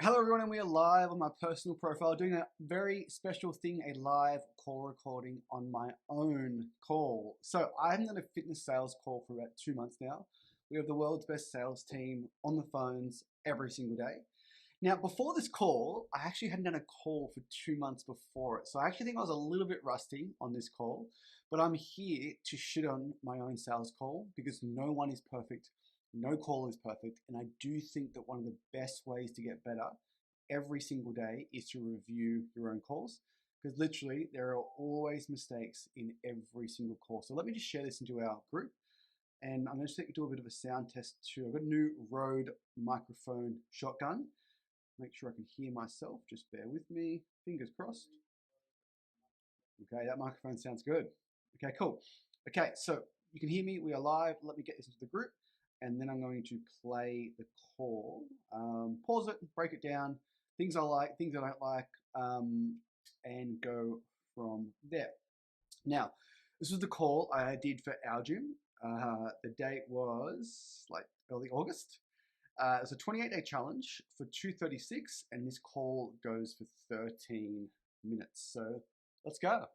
Hello everyone, and we are live on my personal profile doing a very special thing, a live call recording on my own call. So I'm done a fitness sales call for about 2 months now. We have the world's best sales team on the phones every single day. Now, before this call, I actually hadn't done a call for 2 months before it. So I actually think I was a little bit rusty on this call, but I'm here to shit on my own sales call because no one is perfect. No call is perfect. And I do think that one of the best ways to get better every single day is to review your own calls because literally there are always mistakes in every single call. So let me just share this into our group and I'm going to do a bit of a sound test too. I've got a new Rode microphone shotgun. Make sure I can hear myself. Just bear with me. Fingers crossed. Okay, that microphone sounds good. Okay, cool. Okay, so you can hear me. We are live. Let me get this into the group. And then I'm going to play the call. Pause it, break it down. Things I like, things I don't like, and go from there. Now, this was the call I did for our gym. The date was like early August. It was a 28-day challenge for 236, and this call goes for 13 minutes. So let's go.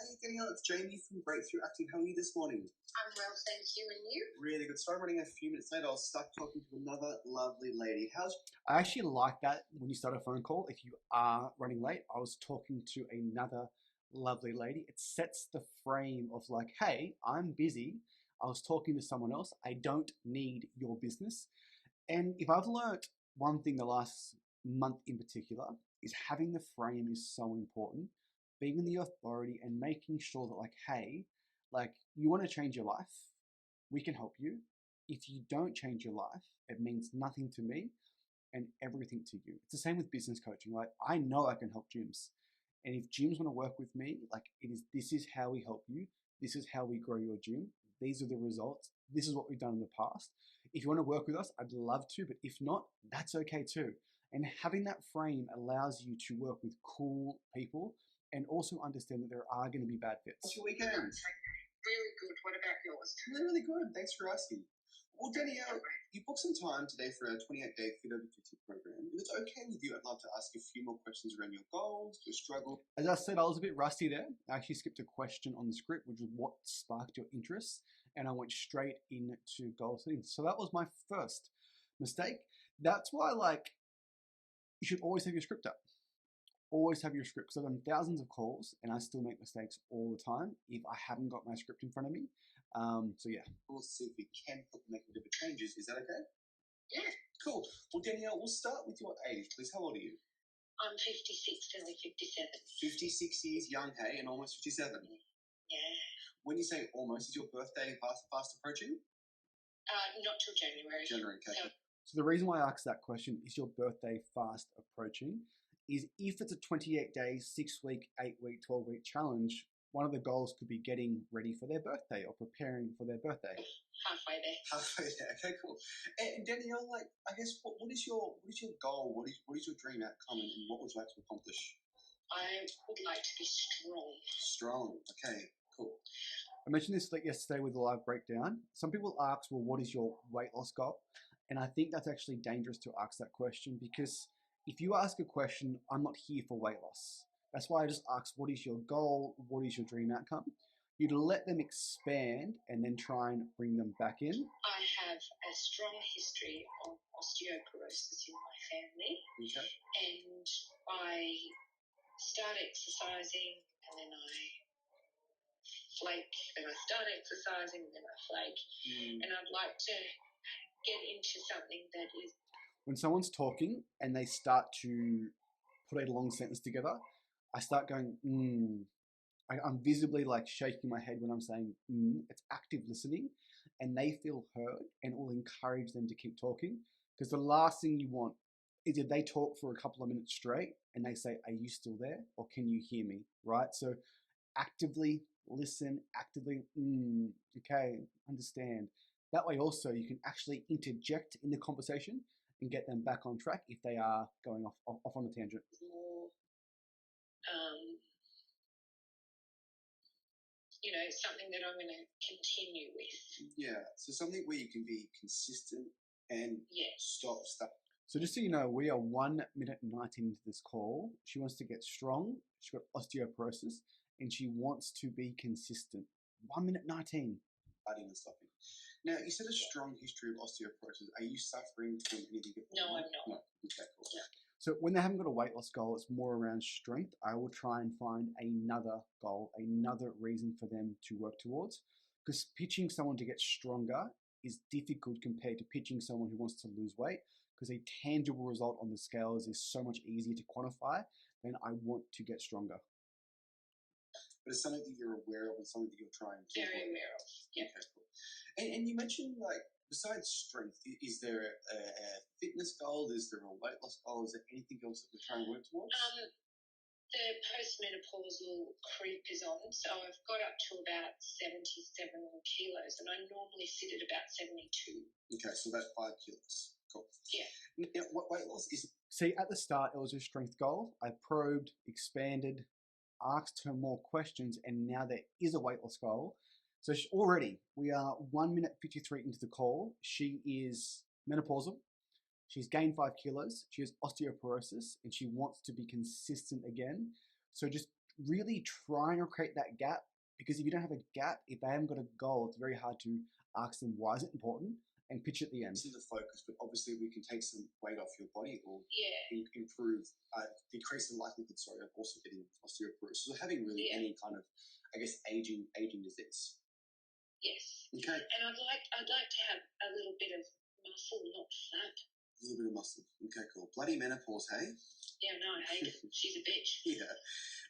Hey, Danielle, it's Jayme from Breakthrough Acting. How are you this morning? I'm well, thank you. And you? Really good. Sorry, I'm running a few minutes late. I was stuck talking to another lovely lady. I actually like that when you start a phone call. If you are running late, I was talking to another lovely lady. It sets the frame of like, hey, I'm busy. I was talking to someone else. I don't need your business. And if I've learnt one thing the last month in particular, is having the frame is so important. Being in the authority and making sure that, like, hey, like, you want to change your life, we can help you. If you don't change your life, it means nothing to me and everything to you. It's the same with business coaching. Like, I know I can help gyms. And if gyms want to work with me, like, this is how we help you. This is how we grow your gym. These are the results. This is what we've done in the past. If you want to work with us, I'd love to, but if not, that's okay too. And having that frame allows you to work with cool people and also understand that there are going to be bad fits. What's your weekend? Really good. What about yours? Really, really good. Thanks for asking. Well, Danielle, you booked some time today for a 28-day Fit Over 50 program. If it's okay with you, I'd love to ask you a few more questions around your goals, your struggle. As I said, I was a bit rusty there. I actually skipped a question on the script, which was what sparked your interest, and I went straight into goal setting. So that was my first mistake. That's why, like, you should always have your script up. Always have your script. So I've done thousands of calls and I still make mistakes all the time if I haven't got my script in front of me. So yeah, we'll see if we can help make a bit of changes. Is that okay? Yeah. Cool. Well, Danielle, we'll start with your age, please. How old are you? I'm 56, nearly 57. 56 years young, hey, and almost 57. Yeah. When you say almost, is your birthday fast approaching? Not till January. January, okay. So the reason why I asked that question, is your birthday fast approaching, is if it's a 28-day, 6-week, 8-week, 12-week challenge, one of the goals could be getting ready for their birthday or preparing for their birthday. Halfway there. Halfway there. Okay, cool. And Danielle, like, I guess, what is your goal? What is your dream outcome, and what would you like to accomplish? I would like to be strong. Strong. Okay, cool. I mentioned this like yesterday with the live breakdown. Some people ask, well, what is your weight loss goal? And I think that's actually dangerous to ask that question because if you ask a question, I'm not here for weight loss. That's why I just ask, what is your goal? What is your dream outcome? You'd let them expand and then try and bring them back in. I have a strong history of osteoporosis in my family. Okay. And I start exercising and then I flake, and I start exercising and then I flake. And I'd like to get into something that is... When someone's talking and they start to put a long sentence together, I start going, I'm visibly like shaking my head when I'm saying, it's active listening, and they feel heard, and it will encourage them to keep talking. Because the last thing you want is if they talk for a couple of minutes straight and they say, are you still there? Or can you hear me? Right? So actively listen, actively, okay, understand. That way also you can actually interject in the conversation and get them back on track if they are going off on a tangent. More, something that I'm going to continue with. Yeah, so something where you can be consistent and stop. So just so you know, we are 1 minute and 19 into this call. She wants to get strong. She's got osteoporosis, and she wants to be consistent. 1 minute 19. Starting and stopping. Now, you said a strong history of osteoporosis. Are you suffering from anything? No, I'm not. No. Okay, cool. No. So when they haven't got a weight loss goal, it's more around strength. I will try and find another goal, another reason for them to work towards. Because pitching someone to get stronger is difficult compared to pitching someone who wants to lose weight. Because a tangible result on the scales is so much easier to quantify than I want to get stronger. But it's something that you're aware of and something that you're trying to Very aware of. Yeah. Okay, cool. And you mentioned, like, besides strength, is there a fitness goal? Is there a weight loss goal? Is there anything else that we're trying to work towards? The postmenopausal creep is on, so I've got up to about 77 kilos, and I normally sit at about 72. Okay, so about 5 kilos. Cool. Yeah. Now, what weight loss is? See, at the start, it was a strength goal. I probed, expanded, asked her more questions, and now there is a weight loss goal. So already, we are 1 minute 53 into the call. She is menopausal. She's gained 5 kilos. She has osteoporosis, and she wants to be consistent again. So just really trying to create that gap, because if you don't have a gap, if they haven't got a goal, it's very hard to ask them why is it important and pitch at the end. This is the focus, but obviously we can take some weight off your body or improve, decrease the likelihood, of also getting osteoporosis. So having really any kind of, I guess, aging disease. Yes. Okay. And I'd like to have a little bit of muscle, not fat. A little bit of muscle. Okay, cool. Bloody menopause, hey? Yeah, no, I hate it. She's a bitch. Yeah.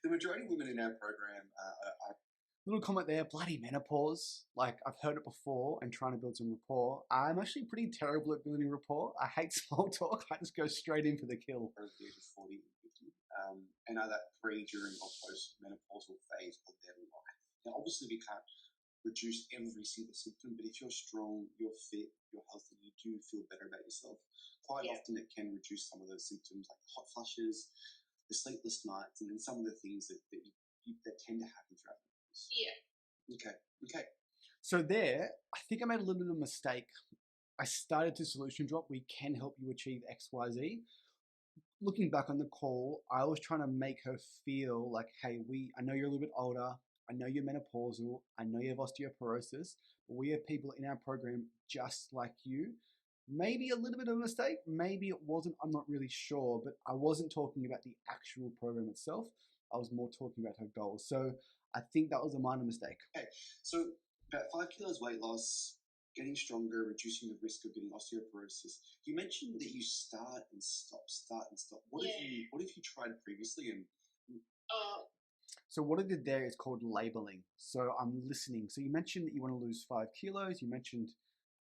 The majority of women in our program are little comment there, bloody menopause. Like, I've heard it before and trying to build some rapport. I'm actually pretty terrible at building rapport. I hate small talk. I just go straight in for the kill. Over the age of 40 and 50, and are that pre, during, or post-menopausal phase of their life. Now, obviously, we can't reduce every single symptom, but if you're strong, you're fit, you're healthy, you do feel better about yourself. Quite often, it can reduce some of those symptoms, like hot flushes, the sleepless nights, and then some of the things that tend to happen throughout the life. Yeah. Okay. So there, I think I made a little bit of a mistake. I started to solution drop. We can help you achieve X, Y, Z. Looking back on the call, I was trying to make her feel like, hey, I know you're a little bit older. I know you're menopausal. I know you have osteoporosis. But we have people in our program just like you. Maybe a little bit of a mistake. Maybe it wasn't. I'm not really sure. But I wasn't talking about the actual program itself. I was more talking about her goals. So I think that was a minor mistake. Okay. So about 5 kilos weight loss, getting stronger, reducing the risk of getting osteoporosis. You mentioned that you start and stop. What have you tried previously? And so what I did there is called labeling. So I'm listening. So you mentioned that you want to lose 5 kilos. You mentioned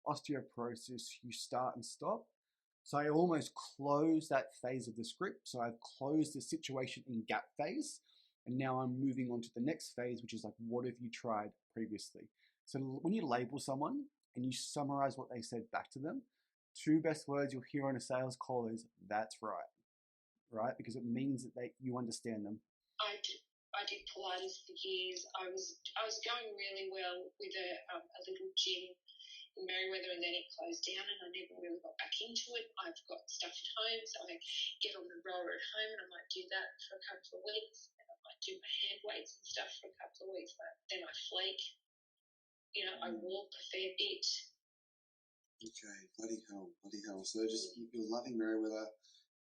osteoporosis. You start and stop. So I almost closed that phase of the script. So I've closed the situation in gap phase. And now I'm moving on to the next phase, which is like, what have you tried previously? So when you label someone and you summarize what they said back to them, 2 best words you'll hear on a sales call is, that's right? Because it means that you understand them. I did Pilates for years. I was going really well with a little gym in Merriweather, and then it closed down and I never really got back into it. I've got stuff at home, so I get on the rower at home and I might do that for a couple of weeks, and I might do my hand weights and stuff for a couple of weeks, but then I flake. I walk a fair bit. Okay, bloody hell. So just you're loving Merriweather,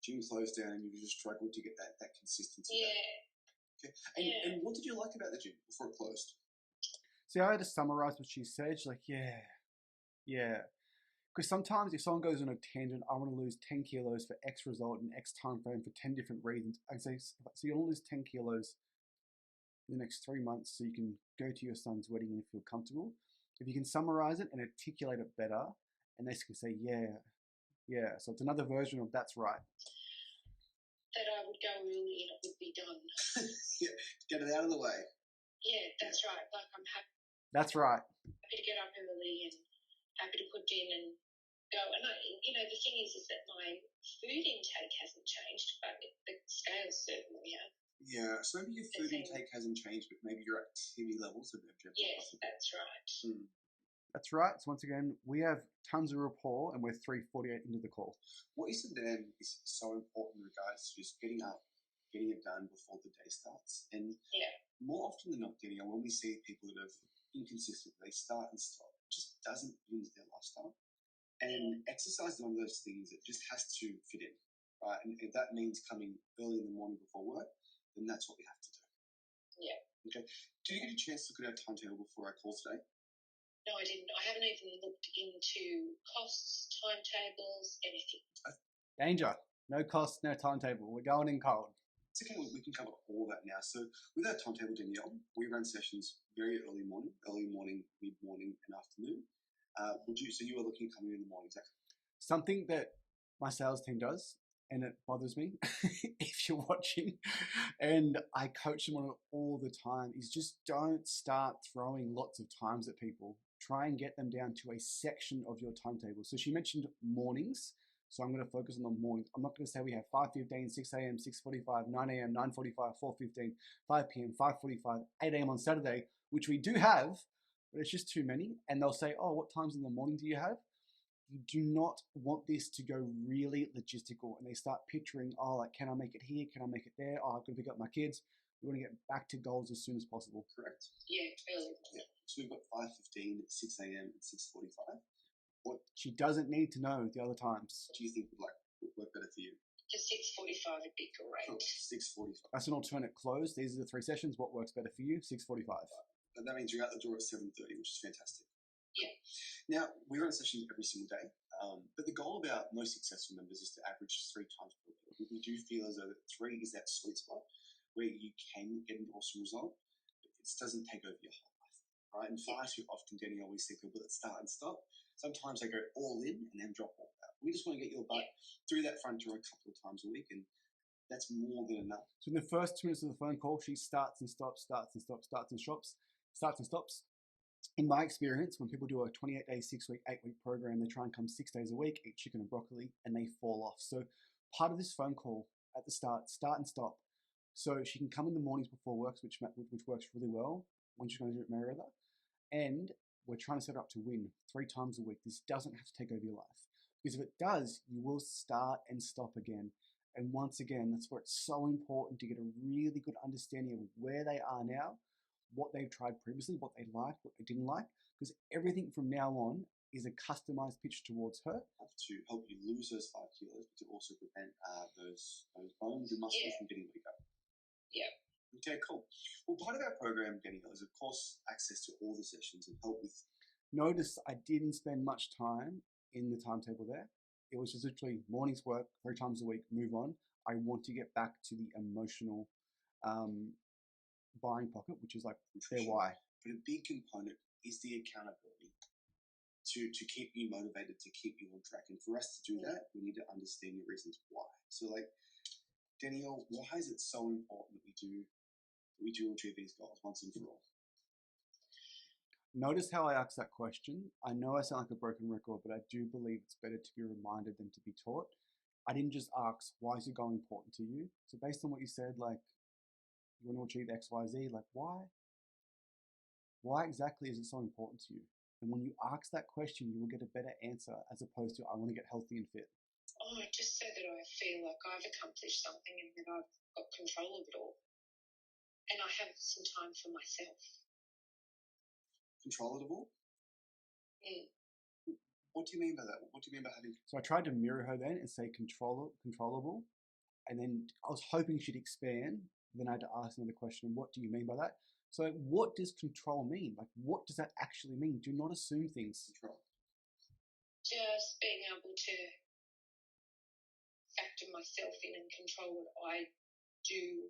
gym closed down, and you just struggled to get that consistency. Yeah. Okay. And what did you like about the gym before it closed? See, I had to summarize what she said. She's like, yeah. Because sometimes if someone goes on a tangent, I want to lose 10 kilos for X result in X time frame for 10 different reasons. I say, so you want to lose 10 kilos in the next 3 months so you can go to your son's wedding and feel comfortable. If you can summarize it and articulate it better, and they can say, yeah. So it's another version of that's right. That I would go early and it would be done. Yeah, get it out of the way. Yeah, that's right. Like, I'm happy. That's right. Happy to get up early and happy to put in and go. And the thing is that my food intake hasn't changed, but the scales certainly have. Yeah, so maybe your food intake hasn't changed, but maybe your activity levels have jumped up. Yes, that's right. That's right. So once again, we have tons of rapport, and we're 3:48 into the call. What you said then is so important in regards to just getting up, getting it done before the day starts. And Yeah. more often than not, Danielle, when we see people that have inconsistent, they start and stop, it just doesn't fit into their lifestyle. And exercise is one of those things that just has to fit in, right? And if that means coming early in the morning before work, then that's what we have to do. Yeah. Okay. Did you get a chance to look at our timetable before our call today? No, I didn't. I haven't even looked into costs, timetables, anything. Danger. No cost, no timetable. We're going in cold. It's okay, we can cover all that now. So with our timetable, Danielle, we run sessions very early morning, mid-morning, and afternoon. So you are looking at coming in the morning, exactly? Something that my sales team does, and it bothers me if you're watching, and I coach them on it all the time, is just don't start throwing lots of times at people. Try and get them down to a section of your timetable. So she mentioned mornings. So I'm going to focus on the mornings. I'm not going to say we have 5:15, 6 a.m., 6:45, 9 a.m., 9:45, 4:15, 5 p.m., 5:45, 8 a.m. on Saturday, which we do have, but it's just too many. And they'll say, oh, what times in the morning do you have? You do not want this to go really logistical, and they start picturing, oh, like, can I make it here? Can I make it there? Oh, I've got to pick up my kids. We want to get back to goals as soon as possible. Correct. Yeah, early. Yeah. So we've got 5:15, 6 a.m., and 6:45. What She doesn't need to know the other times. do you think would work better for you? Just 6:45 would be great. Sure. 6:45. That's an alternate close. These are the 3 sessions. What works better for you? 6:45. And that means you're out the door at 7:30, which is fantastic. Yeah. Now, we run a session every single day, but the goal of our most successful members is to average 3 times per week. We do feel as though that 3 is that sweet spot where you can get an awesome result, but it doesn't take over your whole life, right? And far too often, Danielle, we see people that start and stop. Sometimes they go all in and then drop all out. We just want to get your butt through that front door a couple of times a week, and that's more than enough. So in the first 2 minutes of the phone call, she starts and stops, starts and stops, starts and stops, starts and stops. In my experience, when people do a 28-day, 6-week, 8-week program, they try and come 6 days a week, eat chicken and broccoli, and they fall off. So part of this phone call at the start and stop. So she can come in the mornings before work, which works really well when she's going to do it Merriweather. And we're trying to set her up to win 3 times a week. This doesn't have to take over your life. Because if it does, you will start and stop again. And once again, that's where it's so important to get a really good understanding of where they are now, what they've tried previously, what they liked, what they didn't like, because everything from now on is a customized pitch towards her. To help you lose those 5 kilos, but to also prevent those bones and muscles from getting bigger. Yeah. Okay, cool. Well, part of our program, Danielle, is of course access to all the sessions and help with. Notice I didn't spend much time in the timetable there. It was just literally mornings work, 3 times a week, move on. I want to get back to the emotional buying pocket, which is like their why. But a big component is the accountability to keep you motivated, to keep you on track. And for us to do that, we need to understand your reasons why. So, like, Danielle, why is it so important that we do achieve these goals once and for all? Notice how I asked that question. I know I sound like a broken record, but I do believe it's better to be reminded than to be taught. I didn't just ask, why is your goal important to you? So based on what you said, like, you want to achieve X, Y, Z, like, why? Why exactly is it so important to you? And when you ask that question, you will get a better answer as opposed to, I want to get healthy and fit. Oh, just so that I feel like I've accomplished something and that I've got control of it all. And I have some time for myself. Controllable? Mm. What do you mean by that? What do you mean by having... So I tried to mirror her then and say controllable. And then I was hoping she'd expand. Then I had to ask another question, what do you mean by that? So what does control mean? Like, what does that actually mean? Do not assume things. Control. Just being able to factor myself in and control what I do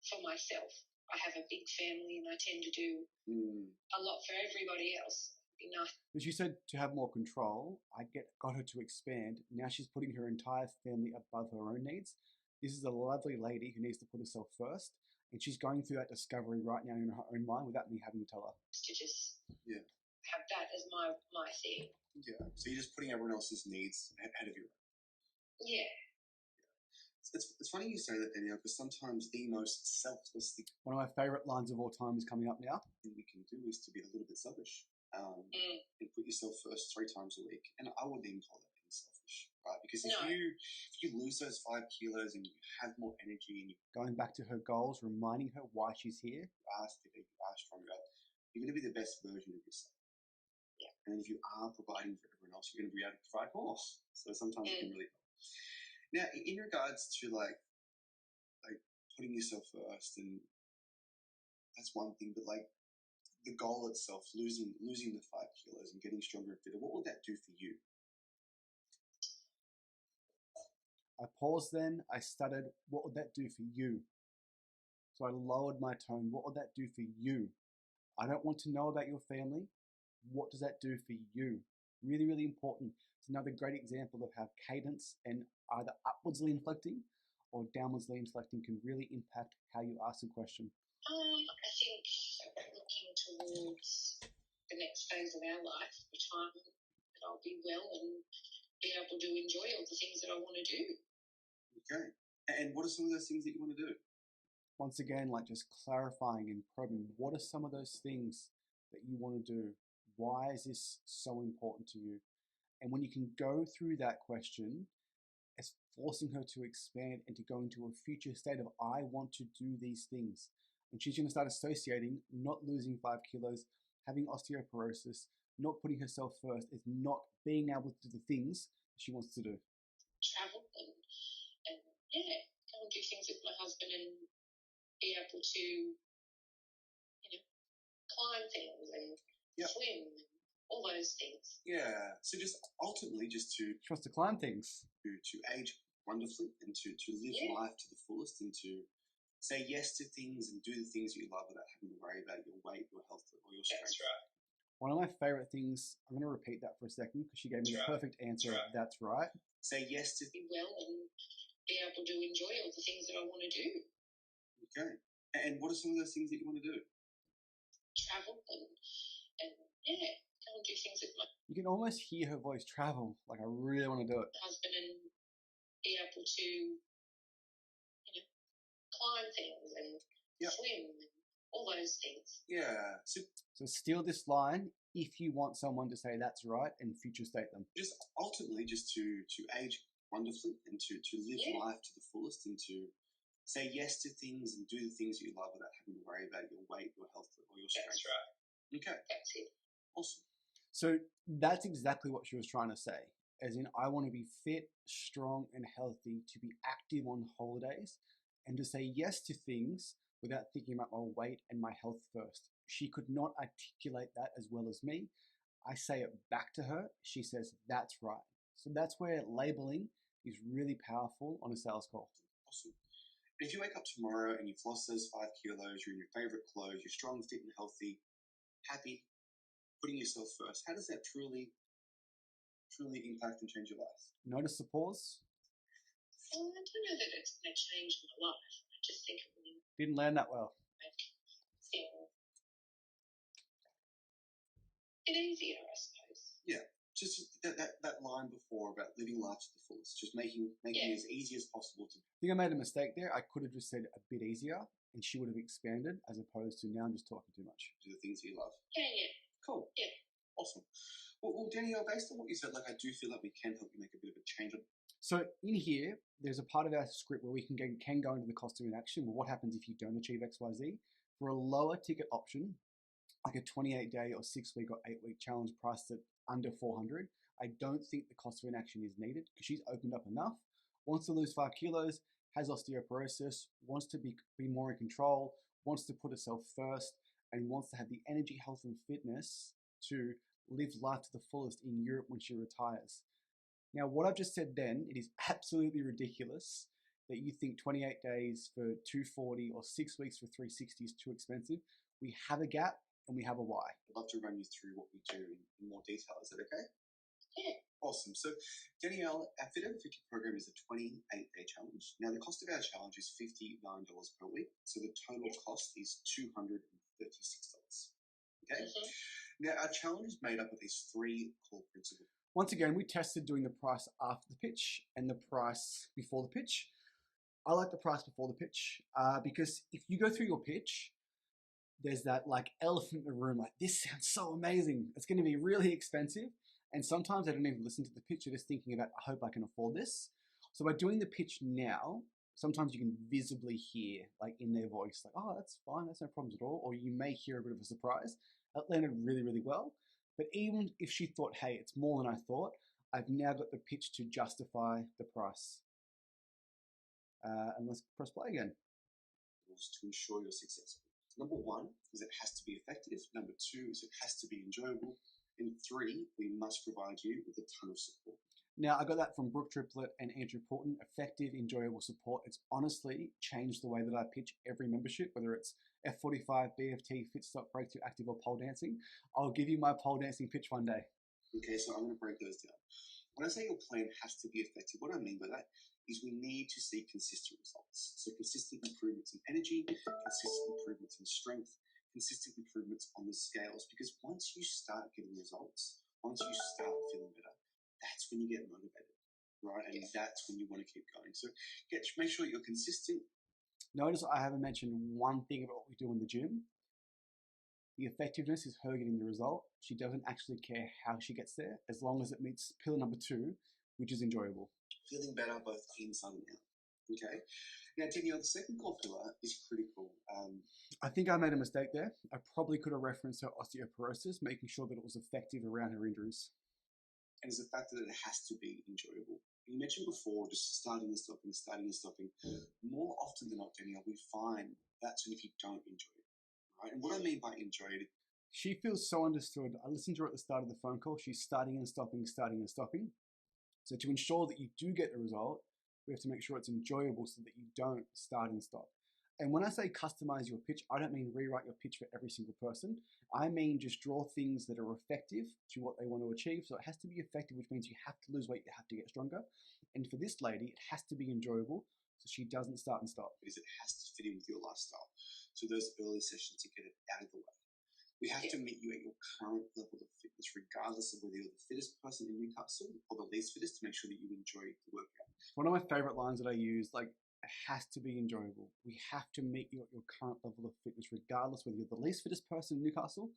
for myself. I have a big family and I tend to do a lot for everybody else. It'd be nice. As you said, to have more control, I got her to expand. Now she's putting her entire family above her own needs. This is a lovely lady who needs to put herself first. And she's going through that discovery right now in her own mind without me having to tell her. To just have that as my thing. Yeah. So you're just putting everyone else's needs ahead of your own. Yeah. It's funny you say that, Danielle, because sometimes the most selfless thing one of my favorite lines of all time is coming up now. we can do is to be a little bit selfish. and put yourself first 3 times a week. And I wouldn't even call that being selfish, right? Because No. if you lose those 5 kilos and you have more energy and you Going back to her goals, reminding her why she's here. are fitter, you are stronger, you're going to be the best version of yourself. Yeah. And if you are providing for everyone else, you're going to be able to provide more. So sometimes it can really help. Now, in regards to like putting yourself first, and that's one thing, but like the goal itself, losing the 5 kilos and getting stronger and fitter, what would that do for you? I paused then, I stuttered, what would that do for you? So I lowered my tone, what would that do for you? I don't want to know about your family. What does that do for you? Really, really important. It's another great example of how cadence and either upwardsly inflecting or downwardsly inflecting can really impact how you ask a question. I think looking towards the next phase of our life, retirement, that I'll be well and be able to enjoy all the things that I want to do. Okay. And what are some of those things that you want to do? Once again, like just clarifying and probing, what are some of those things that you want to do? Why is this so important to you? And when you can go through that question, it's forcing her to expand and to go into a future state of, I want to do these things. And she's going to start associating not losing 5 kilos, having osteoporosis, not putting herself first, is not being able to do the things she wants to do. Travel and yeah, go and do things with my husband and be able to, climb things and swim and all those things. Yeah. So just ultimately just to She wants to climb things. To age wonderfully and to live life to the fullest and to say yes to things and do the things you love without having to worry about your weight, your health, or your strength. That's right. One of my favorite things, I'm going to repeat that for a second because she gave me the perfect answer. That's right. Say yes to be well and be able to enjoy all the things that I want to do. Okay. And what are some of those things that you want to do? Travel and yeah, go and do things with my You can almost hear her voice, travel. Like, I really want to do it. husband and be able to, climb things and swim and all those things. Yeah. So steal this line if you want someone to say that's right and future state them. Just ultimately just to age wonderfully and to live life to the fullest and to say yes to things and do the things you love without having to worry about your weight, your health, or your strength. That's right. Okay. That's it. Awesome. So that's exactly what she was trying to say. As in, I want to be fit, strong, and healthy, to be active on holidays, and to say yes to things without thinking about my weight and my health first. She could not articulate that as well as me. I say it back to her. She says, that's right. So that's where labeling is really powerful on a sales call. Awesome. And if you wake up tomorrow and you've lost those 5 kilos, you're in your favorite clothes, you're strong, fit, and healthy, happy, putting yourself first, how does that truly impact and change your life? Notice the pause. Well, I don't know that it's going to change my life. I just think it will Didn't land that well. make it easier, I suppose. Yeah. Just that line before about living life to the fullest, just making it as easy as possible to. I think I made a mistake there. I could have just said a bit easier and she would have expanded as opposed to now I'm just talking too much. Do the things you love. Yeah. Cool. Yeah. Awesome. Well, Danielle, based on what you said, I do feel like we can help you make a bit of a change. So in here, there's a part of our script where we can go into the cost of inaction. Well, what happens if you don't achieve XYZ? For a lower ticket option, like a 28-day or 6-week or 8-week challenge priced at under $400, I don't think the cost of inaction is needed because she's opened up enough, wants to lose 5 kilos, has osteoporosis, wants to be more in control, wants to put herself first, and wants to have the energy, health, and fitness to live life to the fullest in Europe when she retires. Now, what I've just said then, it is absolutely ridiculous that you think 28 days for 240 or 6 weeks for 360 is too expensive. We have a gap and we have a why. I'd love to run you through what we do in more detail. Is that okay? Yeah. Awesome. So, Danielle, our Fit Over 50 program is a 28-day challenge. Now, the cost of our challenge is $59 per week. So the total cost is $236. Okay? Mm-hmm. Now, our challenge is made up of these 3 core principles. Once again, we tested doing the price after the pitch and the price before the pitch. I like the price before the pitch because if you go through your pitch, there's that like elephant in the room, like this sounds so amazing. It's going to be really expensive. And sometimes they don't even listen to the pitch. They're just thinking about, I hope I can afford this. So by doing the pitch now, sometimes you can visibly hear like in their voice, like, oh, that's fine. That's no problems at all. Or you may hear a bit of a surprise. That landed really, really well. But even if she thought, hey, it's more than I thought, I've now got the pitch to justify the price. And let's press play again. To ensure you're successful. Number one is it has to be effective. Number two is it has to be enjoyable. And three, we must provide you with a ton of support. Now, I got that from Brooke Triplett and Andrew Porton. Effective, enjoyable support. It's honestly changed the way that I pitch every membership, whether it's F45, BFT, Fit Stop, Breakthrough, Active, or pole dancing. I'll give you my pole dancing pitch one day. Okay, so I'm going to break those down. When I say your plan has to be effective, what I mean by that is we need to see consistent results. So consistent improvements in energy, consistent improvements in strength, consistent improvements on the scales. Because once you start getting results, once you start feeling better, that's when you get motivated, right? And that's when you want to keep going. So make sure you're consistent. Notice I haven't mentioned one thing about what we do in the gym. The effectiveness is her getting the result. She doesn't actually care how she gets there, as long as it meets pillar number 2, which is enjoyable. Feeling better both inside and out. Okay. Now, Danielle, the second core pillar is critical. I think I made a mistake there. I probably could have referenced her osteoporosis, making sure that it was effective around her injuries. And it's the fact that it has to be enjoyable. You mentioned before just starting and stopping, starting and stopping. More often than not, Danielle, we find that's when if you don't enjoy it. Right? And what I mean by enjoy it, she feels so understood. I listened to her at the start of the phone call. She's starting and stopping, starting and stopping. So to ensure that you do get the result, we have to make sure it's enjoyable so that you don't start and stop. And when I say customize your pitch, I don't mean rewrite your pitch for every single person. I mean just draw things that are effective to what they want to achieve. So it has to be effective, which means you have to lose weight, you have to get stronger. And for this lady, it has to be enjoyable so she doesn't start and stop. Because it has to fit in with your lifestyle. So those early sessions to get it out of the way. We have to meet you at your current level of fitness, regardless of whether you're the fittest person in Newcastle or the least fittest, to make sure that you enjoy the workout. One of my favorite lines that I use, like, it has to be enjoyable. We have to meet you at your current level of fitness, regardless whether you're the least fittest person in Newcastle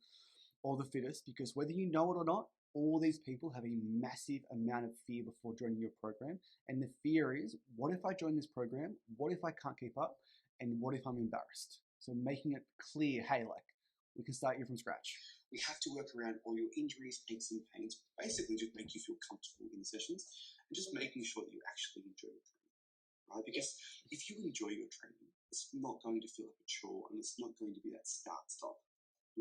or the fittest, because whether you know it or not, all these people have a massive amount of fear before joining your program. And the fear is, what if I join this program? What if I can't keep up? And what if I'm embarrassed? So making it clear, hey, like, we can start you from scratch. We have to work around all your injuries, aches and pains, basically just make you feel comfortable in the sessions and just making sure that you actually enjoy your training, right? Because if you enjoy your training, it's not going to feel like a chore and it's not going to be that start-stop,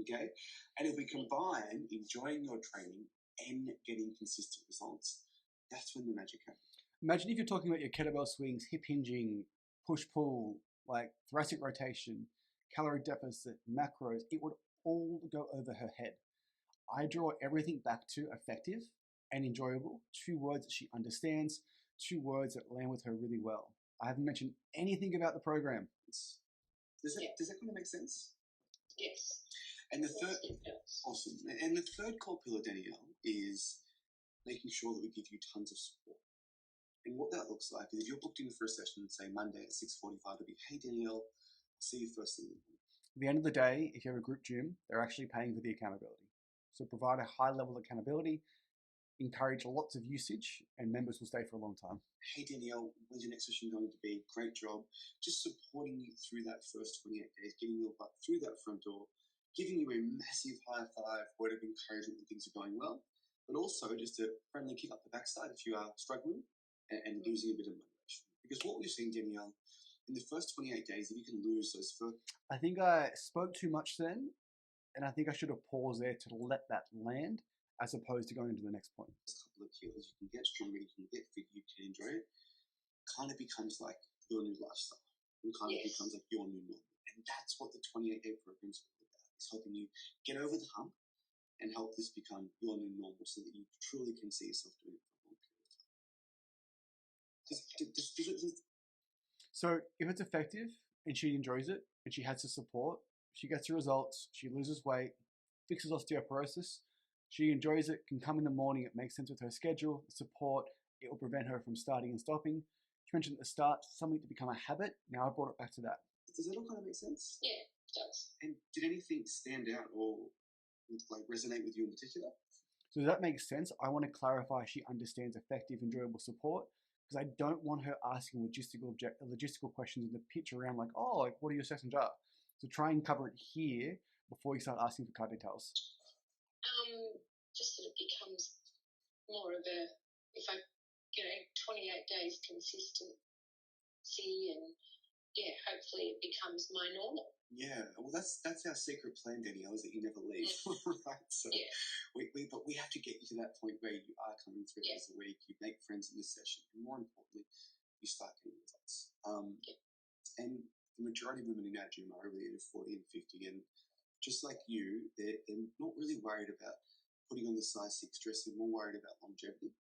okay? And if we combine enjoying your training and getting consistent results, that's when the magic happens. Imagine if you're talking about your kettlebell swings, hip hinging, push-pull, like thoracic rotation, calorie deficit, macros, it would all go over her head. I draw everything back to effective and enjoyable, 2 words that she understands, 2 words that land with her really well. I haven't mentioned anything about the program. Does that kind of make sense? Yes. And the third, awesome. And the third core pillar, Danielle, is making sure that we give you tons of support. And what that looks like is if you're booked in for a session, say Monday at 6:45, it'll be, hey Danielle, see you first thing in the morning. At the end of the day, if you have a group gym, they're actually paying for the accountability. So provide a high level of accountability, encourage lots of usage, and members will stay for a long time. Hey Danielle, when's your next session going to be? Great job. Just supporting you through that first 28 days, getting your butt through that front door, giving you a massive high five, word of encouragement when things are going well, but also just a friendly kick up the backside if you are struggling and losing a bit of motivation. Because what we've seen, Danielle, in the first 28 days, if you can lose those first... I think I spoke too much then, and I think I should have paused there to let that land, as opposed to going into the next point. A couple of kilos, you can get stronger, you can get fit, you can enjoy it. Kind of becomes like your new lifestyle. It kind of becomes like your new normal. And that's what the 28-day program is all about. It's helping you get over the hump and help this become your new normal so that you truly can see yourself doing it for a long period of time. So if it's effective and she enjoys it and she has the support, she gets the results, she loses weight, fixes osteoporosis, she enjoys it, can come in the morning, it makes sense with her schedule, support, it will prevent her from starting and stopping. She mentioned at the start, something to become a habit. Now I brought it back to that. Does that all kind of make sense? Yeah. does. And did anything stand out or like resonate with you in particular? So does that make sense? I want to clarify she understands effective, enjoyable support because I don't want her asking logistical questions in the pitch around like, oh, like what are your sessions are? So try and cover it here before you start asking for card details. Just that it becomes more of a, if I, 28 days consistency and hopefully it becomes my normal. Yeah, well, that's our secret plan, Danielle, is that you never leave, right? So but we have to get you to that point where you are coming 3 days a week, you make friends in the session, and more importantly, you start getting results. And the majority of women in our gym are over the age of 40 and 50, and just like you, they're not really worried about putting on the size 6 dress, they're more worried about longevity,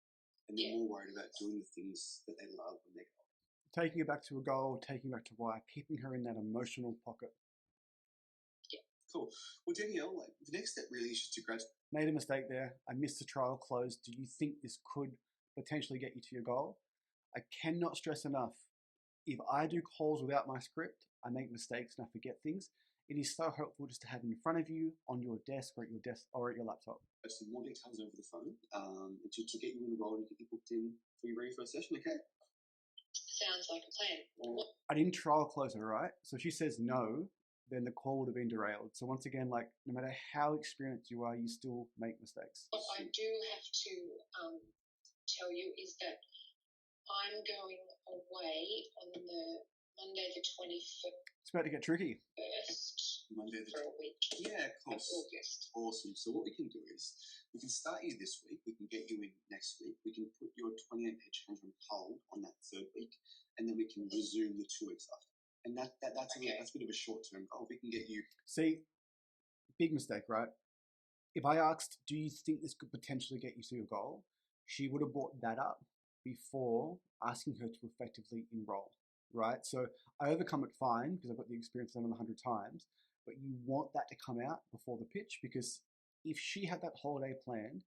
and they're more worried about doing the things that they love when they go. Taking her back to a goal, taking her back to why, keeping her in that emotional pocket. Yeah. Cool. Well, Danielle, like the next step really is just to graduate. Made a mistake there. I missed the trial close. Do you think this could potentially get you to your goal? I cannot stress enough. If I do calls without my script, I make mistakes and I forget things. It is so helpful just to have in front of you, on your desk, or at your laptop. Some more details over the phone to get you enrolled and get you booked in for your very first session, okay? Sounds like a plan. I didn't trial close her, right? So if she says no, then the call would have been derailed. So once again, like no matter how experienced you are, you still make mistakes. What I do have to tell you is that I'm going away on the Monday the 21st. It's about to get tricky. Monday the for a week. Yeah, of course. August. Awesome. So what we can do is we can start you this week. We can get you in next week. We can put your 28-day challenge on hold on that 3rd week, and then we can resume the 2 weeks after. And that's a bit of a short-term goal. We can get you. See, big mistake, right? If I asked, do you think this could potentially get you to your goal? She would have brought that up before asking her to effectively enroll, right? So I overcome it fine because I've got the experience done 100 times, but you want that to come out before the pitch because if she had that holiday planned,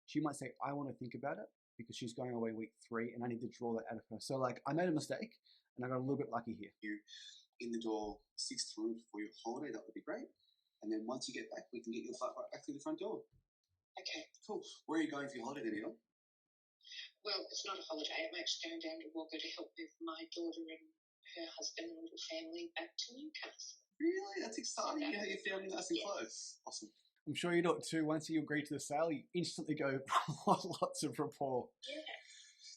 she might say, I want to think about it because she's going away week 3 and I need to draw that out of her. So like I made a mistake and I got a little bit lucky here. You in the door 6 times before your holiday, that would be great. And then once you get back, we can get your flight right back to the front door. Okay. Cool. Where are you going for your holiday, Danielle? Well, it's not a holiday. I'm actually going down to Walker to help with my daughter and her husband and little family back to Newcastle. Really? That's exciting. You have your family nice and close. Awesome. I'm sure you do it too. Once you agree to the sale, you instantly go lots of rapport. Yeah.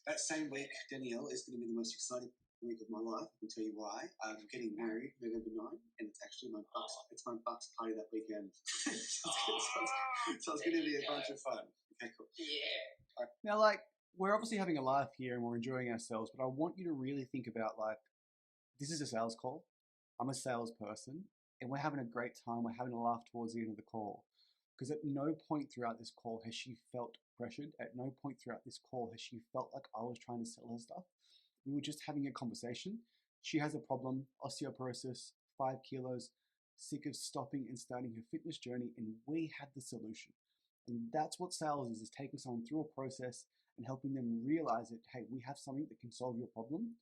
That same week, Danielle, is going to be the most exciting week of my life. I can tell you why. I'm getting married November 9, and it's actually my bucks party that weekend. so it's going to be a bunch of fun. Okay, cool. Yeah. Right. Now, like, we're obviously having a laugh here and we're enjoying ourselves, but I want you to really think about, like, this is a sales call. I'm a salesperson, and we're having a great time. We're having a laugh towards the end of the call. Because at no point throughout this call has she felt pressured. At no point throughout this call has she felt like I was trying to sell her stuff. We were just having a conversation. She has a problem, osteoporosis, 5 kilos, sick of stopping and starting her fitness journey, and we had the solution. And that's what sales is taking someone through a process and helping them realize that, hey, we have something that can solve your problem,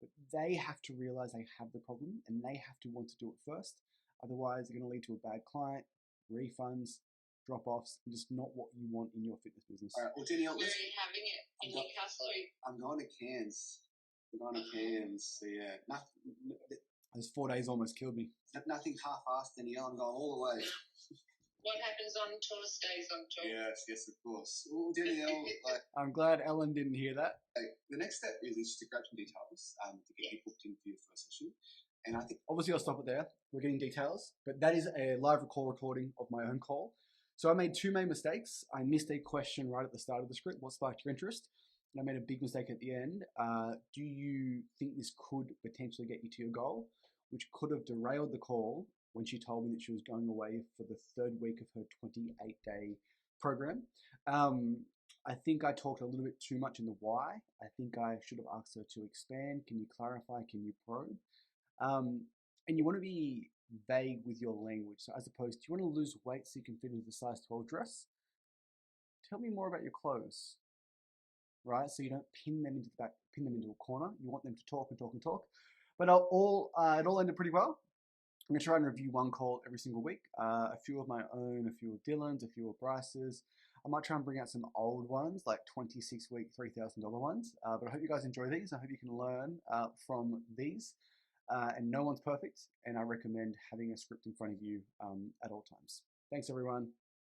but they have to realize they have the problem and they have to want to do it first. Otherwise, they're going to lead to a bad client, refunds, drop-offs, and just not what you want in your fitness business. All right, well, Danielle, where are you having it? In Newcastle? I'm going to Cairns. So yeah, Those 4 days almost killed me. Nothing half-assed, Danielle. I'm going all the way. What happens on tour stays on tour. Yes, of course. Well, Danielle, I'm glad Ellen didn't hear that. The next step really is just to grab some details to get you booked in for your first session. And I think obviously I'll stop it there. We're getting details, but that is a live call recording of my own call. So I made 2 main mistakes. I missed a question right at the start of the script. What sparked your interest? And I made a big mistake at the end. Do you think this could potentially get you to your goal? Which could have derailed the call when she told me that she was going away for the 3rd week of her 28-day program. I think I talked a little bit too much in the why. I think I should have asked her to expand. Can you clarify? Can you probe? And you want to be vague with your language. So as opposed to, you want to lose weight so you can fit into the size 12 dress? Tell me more about your clothes, right? So you don't pin them into the back, pin them into a corner. You want them to talk and talk and talk. But it all ended pretty well. I'm going to try and review one call every single week. A few of my own, a few of Dylan's, a few of Bryce's. I might try and bring out some old ones, like 26-week, $3,000 ones. But I hope you guys enjoy these. I hope you can learn from these. And no one's perfect, and I recommend having a script in front of you at all times. Thanks, everyone.